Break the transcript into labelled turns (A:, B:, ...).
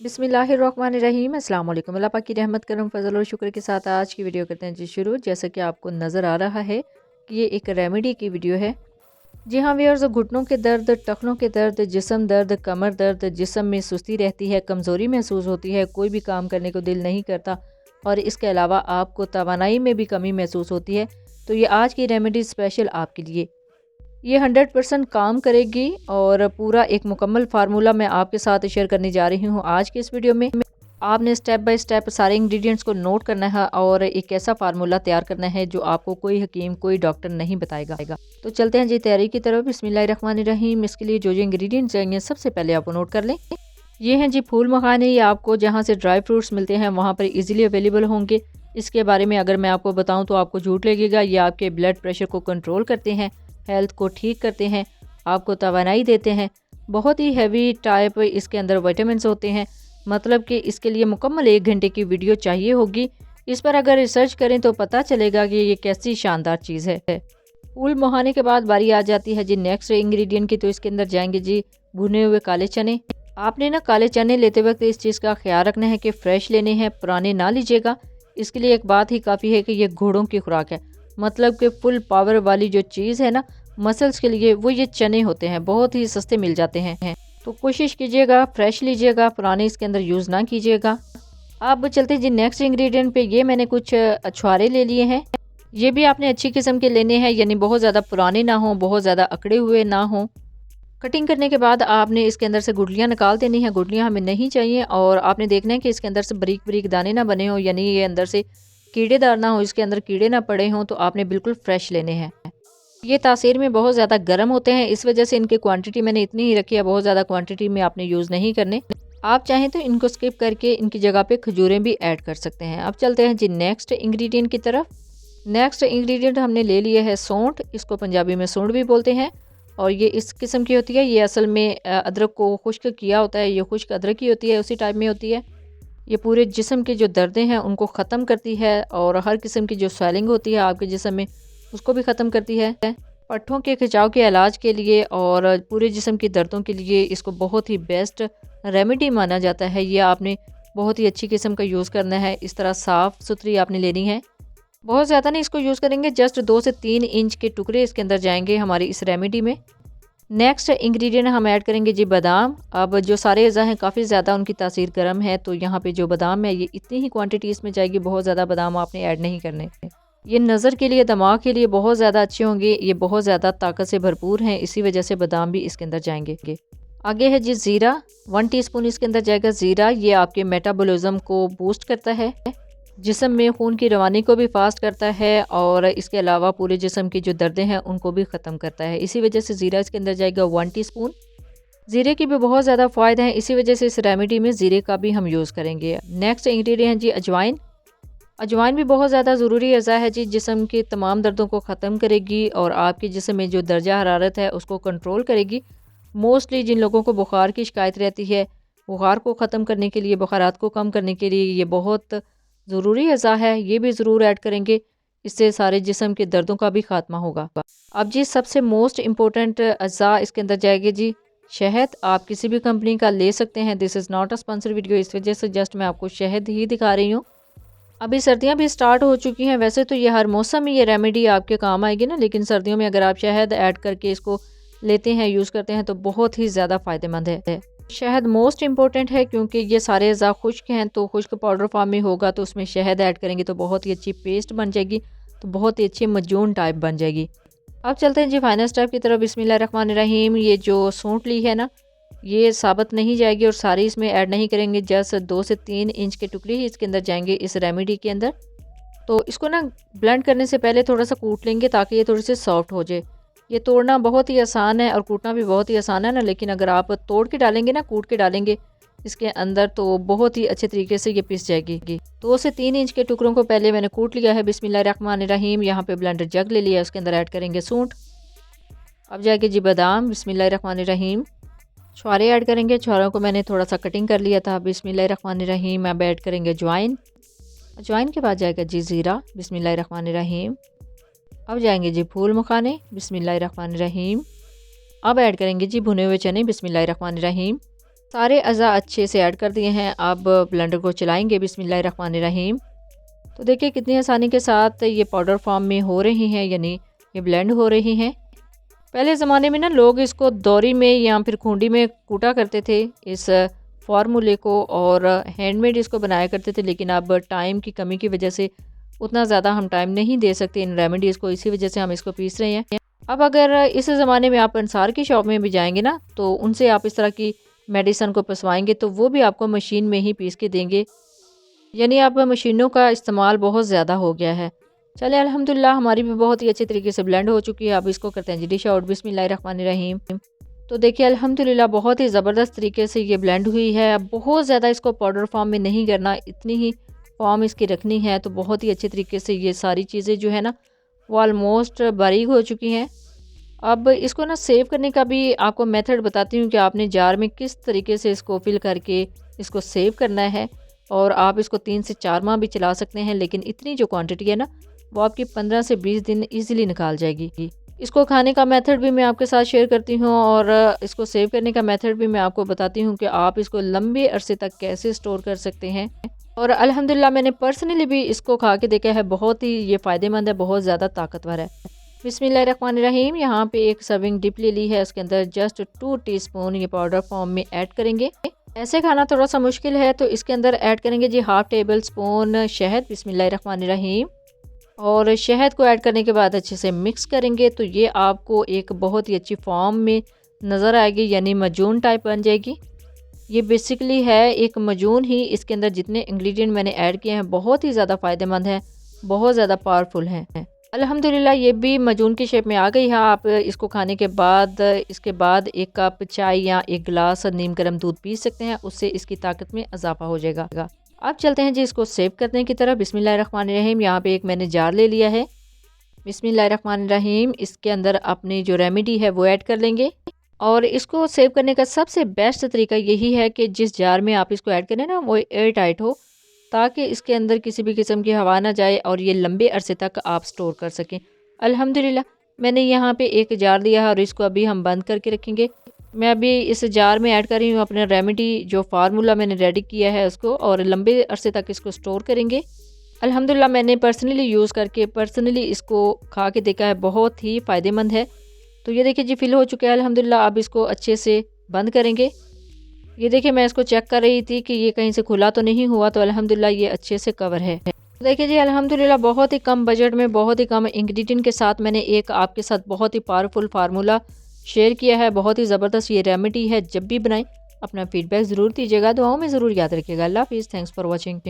A: बिस्मिल्लाहिर्रहमानिर्रहीम। अस्सलाम वालेकुम। अल्लाह पाक की रहमत करम फजल और शुक्र के साथ आज की वीडियो करते हैं जी शुरू। जैसा कि आपको नज़र आ रहा है कि ये एक रेमेडी की वीडियो है। जी हाँ व्यूअर्स, घुटनों के दर्द, टखनों के दर्द, जिस्म दर्द, कमर दर्द, जिस्म में सुस्ती रहती है, कमज़ोरी महसूस होती है, कोई भी काम करने को दिल नहीं करता और इसके अलावा आपको तवानाई में भी कमी महसूस होती है, तो ये आज की रेमेडी स्पेशल आपके लिए। ये 100% काम करेगी और पूरा एक मुकम्मल फार्मूला मैं आपके साथ शेयर करने जा रही हूँ आज की इस वीडियो में। आपने स्टेप बाय स्टेप सारे इंग्रेडिएंट्स को नोट करना है और एक ऐसा फार्मूला तैयार करना है जो आपको कोई हकीम, कोई डॉक्टर नहीं बताएगा। तो चलते हैं जी तैयारी की तरफ। बिस्मिल्लाहिर्रहमानिर्रहीम। इसके लिए जो इंग्रेडिएंट्स चाहिए सबसे पहले आप नोट कर लें। ये हैं जी फूल मखाने। ये आपको जहाँ से ड्राई फ्रूट्स मिलते हैं वहाँ पर इजीली अवेलेबल होंगे। इसके बारे में अगर मैं आपको बताऊँ तो आपको झूठ लगेगा। ये आपके ब्लड प्रेशर को कंट्रोल करते हैं, हेल्थ को ठीक करते हैं, आपको तवानाई देते हैं। बहुत ही हैवी टाइप इसके अंदर विटामिन्स होते हैं, मतलब कि इसके लिए मुकम्मल 1 घंटे की वीडियो चाहिए होगी। इस पर अगर रिसर्च करें तो पता चलेगा कि ये कैसी शानदार चीज़ है। फूल मुहाने के बाद बारी आ जाती है जी नेक्स्ट इंग्रेडिएंट की। तो इसके अंदर जाएंगे जी भुने हुए काले चने। आपने ना काले चने लेते वक्त इस चीज़ का ख्याल रखना है कि फ़्रेश लेने हैं, पुराने ना लीजिएगा। इसके लिए एक बात ही काफ़ी है कि ये घोड़ों की खुराक है, मतलब कि फुल पावर वाली जो चीज़ है ना मसल्स के लिए, वो ये चने होते हैं, बहुत ही सस्ते मिल जाते हैं। तो कोशिश कीजिएगा फ्रेश लीजिएगा, पुराने इसके अंदर यूज़ ना कीजिएगा। अब चलते जी नेक्स्ट इंग्रेडिएंट पे। ये मैंने कुछ छुहारे ले लिए हैं। ये भी आपने अच्छी किस्म के लेने हैं, यानी बहुत ज़्यादा पुराने ना हों, बहुत ज़्यादा अकड़े हुए ना हों। कटिंग करने के बाद आपने इसके अंदर से गुठलियाँ निकाल देनी है। गुठलियाँ हमें नहीं चाहिए और आपने देखना है कि इसके अंदर से बारीक बारीक दाने ना बने हों, यानी ये अंदर से कीड़ेदार ना हो, इसके अंदर कीड़े ना पड़े हों। तो आपने बिल्कुल फ्रेश लेने हैं। ये तासीर में बहुत ज़्यादा गर्म होते हैं, इस वजह से इनकी क्वांटिटी मैंने इतनी ही रखी है, बहुत ज़्यादा क्वांटिटी में आपने यूज़ नहीं करने। आप चाहें तो इनको स्किप करके इनकी जगह पे खजूरें भी ऐड कर सकते हैं। अब चलते हैं जी नेक्स्ट इंग्रेडिएंट की तरफ। नेक्स्ट इंग्रेडिएंट हमने ले लिया है सौंठ। इसको पंजाबी में सूंड भी बोलते हैं और ये इस किस्म की होती है। ये असल में अदरक को खुश्क किया होता है, ये खुश्क अदरक की होती है, उसी टाइप में होती है। ये पूरे जिस्म के जो दर्दें हैं उनको ख़त्म करती है और हर किस्म की जो स्वेलिंग होती है आपके जिस्म में उसको भी ख़त्म करती है। पट्ठों के खिंचाव के इलाज के लिए और पूरे जिस्म की दर्दों के लिए इसको बहुत ही बेस्ट रेमेडी माना जाता है। ये आपने बहुत ही अच्छी किस्म का यूज़ करना है। इस तरह साफ़ सुथरी आपने लेनी है, बहुत ज़्यादा नहीं इसको यूज़ करेंगे। जस्ट 2 से 3 इंच के टुकड़े इसके अंदर जाएंगे हमारी इस रेमेडी में। नेक्स्ट इंग्रेडिएंट हम ऐड करेंगे जी बादाम। अब जो सारे अज़ा हैं काफ़ी ज़्यादा उनकी तासीर गर्म है, तो यहाँ पे जो बादाम है ये इतनी ही क्वांटिटी इसमें जाएगी, बहुत ज़्यादा बादाम आपने ऐड नहीं करने। ये नज़र के लिए, दिमाग के लिए बहुत ज़्यादा अच्छे होंगे, ये बहुत ज़्यादा ताकत से भरपूर हैं, इसी वजह से बादाम भी इसके अंदर जाएंगे। आगे है जी ज़ीरा। 1 टीस्पून इसके अंदर जाएगा ज़ीरा। ये आपके मेटाबॉलिज्म को बूस्ट करता है, जिस्म में खून की रवानी को भी फास्ट करता है और इसके अलावा पूरे जिस्म की जो दर्दें हैं उनको भी ख़त्म करता है। इसी वजह से ज़ीरा इसके अंदर जाएगा 1 टीस्पून। ज़ीरे की भी बहुत ज़्यादा फ़ायदे हैं, इसी वजह से इस रेमेडी में ज़ीरे का भी हम यूज़ करेंगे। नेक्स्ट इंग्रेडिएंट जी अजवाइन। अजवाइन भी बहुत ज़्यादा ज़रूरी अज़ा है जी, जिस्म के तमाम दर्दों को ख़त्म करेगी और आपके जिस्म में जो दर्जा हरारत है उसको कंट्रोल करेगी। मोस्टली जिन लोगों को बुखार की शिकायत रहती है, बुखार को ख़त्म करने के लिए, बुखारात को कम करने के लिए ये बहुत ज़रूरी अज़ा है, ये भी ज़रूर ऐड करेंगे। इससे सारे जिस्म के दर्दों का भी खात्मा होगा। अब जी सबसे मोस्ट इम्पोर्टेंट अज़ा इसके अंदर जाएगी जी शहद। आप किसी भी कंपनी का ले सकते हैं, this is not a sponsor video, इस वजह से जस्ट मैं आपको शहद ही दिखा रही हूँ। अभी सर्दियाँ भी स्टार्ट हो चुकी हैं, वैसे तो ये हर मौसम में ये रेमेडी आपके काम आएगी ना, लेकिन सर्दियों में अगर आप शहद ऐड करके इसको लेते हैं, यूज़ करते हैं तो बहुत ही ज़्यादा फ़ायदेमंद है। शहद मोस्ट इम्पोर्टेंट है क्योंकि ये सारे अज़ा खुश्क हैं, तो खुश्क पाउडर फॉर्म में होगा, तो उसमें शहद ऐड करेंगे तो बहुत ही अच्छी पेस्ट बन जाएगी, तो बहुत ही अच्छी मजून टाइप बन जाएगी। अब चलते हैं जी फाइनल स्टेप की तरफ। बिस्मिल्लाहिर्रहमानिर्रहीम। ये जो सूंठ ली है ना, ये साबित नहीं जाएगी और सारी इसमें ऐड नहीं करेंगे, जस्ट 2 से 3 इंच के टुकड़े ही इसके अंदर जाएंगे इस रेमेडी के अंदर। तो इसको ना ब्लेंड करने से पहले थोड़ा सा कूट लेंगे ताकि ये थोड़ी सी सॉफ्ट हो जाए। ये तोड़ना बहुत ही आसान है और कूटना भी बहुत ही आसान है ना, लेकिन अगर आप तोड़ के डालेंगे ना, कूट के डालेंगे इसके अंदर, तो बहुत ही अच्छे तरीके से ये पिस जाएगी। 2 से 3 इंच के टुकड़ों को पहले मैंने कूट लिया है। बिस्मिल्लाहिर्रहमानिर्रहीम। यहाँ पे ब्लेंडर जग ले लिया है, उसके अंदर ऐड करेंगे सूंठ। अब जाएगी जी बादाम। बिस्मिल्लाहिर्रहमानिर्रहीम। छुहारे ऐड करेंगे, छुहारों को मैंने थोड़ा सा कटिंग कर लिया था। बिस्मिल्लाहिर्रहमानिर्रहीम। अब ऐड करेंगे अजवाइन। अजवाइन के बाद जाएगा जी ज़ीरा। बिस्मिल्लाहिर्रहमानिर्रहीम। अब जाएंगे जी फूल मखाने। बिस्मिल्लाहिर्रहमानिर्रहीम। अब ऐड करेंगे जी भुने हुए चने। बिस्मिल्लाहिर्रहमानिर्रहीम। सारे अज़ा अच्छे से ऐड कर दिए हैं। अब ब्लेंडर को चलाएंगे बिस्मिल्लाहिर्रहमानिर्रहीम। तो देखिए कितनी आसानी के साथ ये पाउडर फॉर्म में हो रही हैं, यानी ये ब्लेंड हो रही हैं। पहले ज़माने में ना लोग इसको दौरी में या फिर खूंडी में कूटा करते थे इस फार्मूले को, और हैंडमेड इसको बनाया करते थे। लेकिन अब टाइम की कमी की वजह से उतना ज़्यादा हम टाइम नहीं दे सकते इन रेमेडीज़ को, इसी वजह से हम इसको पीस रहे हैं। अब अगर इस ज़माने में आप अंसार की शॉप में भी जाएंगे ना, तो उनसे आप इस तरह की मेडिसन को पिसवाएंगे तो वो भी आपको मशीन में ही पीस के देंगे। यानी अब मशीनों का इस्तेमाल बहुत ज़्यादा हो गया है। चले अल्हम्दुलिल्लाह हमारी भी बहुत ही अच्छे तरीके से ब्लेंड हो चुकी है। अब इसको करते हैं जी डिश आउट बिस्मिल्लाहिर्रहमानिर्रहीम। तो देखिए अल्हम्दुलिल्लाह बहुत ही ज़बरदस्त तरीके से ये ब्लेंड हुई है। अब बहुत ज़्यादा इसको पाउडर फॉर्म में नहीं करना, इतनी ही फॉर्म इसकी रखनी है। तो बहुत ही अच्छे तरीके से ये सारी चीज़ें जो है ना वो ऑलमोस्ट बारीक हो चुकी हैं। अब इसको ना सेव करने का भी आपको मेथड बताती हूँ कि आपने जार में किस तरीके से इसको फिल करके इसको सेव करना है। और आप इसको 3 से 4 माह भी चला सकते हैं, लेकिन इतनी जो क्वांटिटी है ना वो आपकी 15 से 20 दिन इजीली निकाल जाएगी। इसको खाने का मेथड भी मैं आपके साथ शेयर करती हूँ, और इसको सेव करने का मेथड भी मैं आपको बताती हूँ कि आप इसको लंबे अरसे तक कैसे स्टोर कर सकते हैं। और अल्हम्दुलिल्लाह मैंने पर्सनली भी इसको खा के देखा है, बहुत ही ये फ़ायदेमंद है, बहुत ज़्यादा ताकतवर है। बिस्मिल्लाहिर्रहमानिर्रहीम। यहाँ पे एक सर्विंग डिप ले ली है, उसके अंदर जस्ट 2 टीस्पून ये पाउडर फॉर्म में ऐड करेंगे। ऐसे खाना थोड़ा सा मुश्किल है तो इसके अंदर ऐड करेंगे जी 1/2 टेबल स्पून शहद बिस्मिल्लाहिर्रहमानिर्रहीम। और शहद को ऐड करने के बाद अच्छे से मिक्स करेंगे तो ये आपको एक बहुत ही अच्छी फॉर्म में नज़र आएगी, यानी मजून टाइप बन जाएगी। ये बेसिकली है एक मजून ही। इसके अंदर जितने इंग्रेडिएंट मैंने ऐड किए हैं बहुत ही ज़्यादा फ़ायदेमंद हैं, बहुत ज़्यादा पावरफुल हैं। अल्हम्दुलिल्लाह ये भी मजून की शेप में आ गई है। आप इसको खाने के बाद इसके बाद 1 कप चाय या 1 गिलास नीम गर्म दूध पी सकते हैं, उससे इसकी ताकत में इजाफा हो जाएगा। अब चलते हैं जी इसको सेव करने की तरफ। बिस्मिल्लाहिर्रहमानिर्रहीम। यहाँ पे एक मैंने जार ले लिया है। बिस्मिल्लाहिर्रहमानिर्रहीम। इसके अंदर अपनी जो रेमेडी है वो ऐड कर लेंगे। और इसको सेव करने का सबसे बेस्ट तरीका यही है कि जिस जार में आप इसको ऐड करें ना वो एयर टाइट हो, ताकि इसके अंदर किसी भी किस्म की हवा ना जाए और ये लंबे अरसे तक आप स्टोर कर सकें। अल्हम्दुलिल्लाह मैंने यहाँ पे एक जार लिया है और इसको अभी हम बंद करके रखेंगे। मैं अभी इस जार में ऐड कर रही हूँ अपने रेमेडी जो फार्मूला मैंने रेडी किया है उसको, और लंबे अरसे तक इसको स्टोर करेंगे। अल्हम्दुलिल्लाह मैंने पर्सनली यूज़ करके पर्सनली इसको खा के देखा है, बहुत ही फ़ायदेमंद है। तो ये देखिए जी फिल हो चुका है अल्हम्दुलिल्लाह। अब इसको अच्छे से बंद करेंगे। ये देखिए मैं इसको चेक कर रही थी कि ये कहीं से खुला तो नहीं हुआ, तो अल्हम्दुलिल्लाह ये अच्छे से कवर है। देखिए जी अल्हम्दुलिल्लाह बहुत ही कम बजट में बहुत ही कम इंग्रेडिएंट के साथ मैंने एक आपके साथ बहुत ही पावरफुल फार्मूला शेयर किया है। बहुत ही ज़बरदस्त ये रेमेडी है। जब भी बनाएं अपना फीडबैक ज़रूर दीजिएगा, दुआओं में ज़रूर याद रखिएगा। अल्लाह हाफ़िज़। Thanks for watching.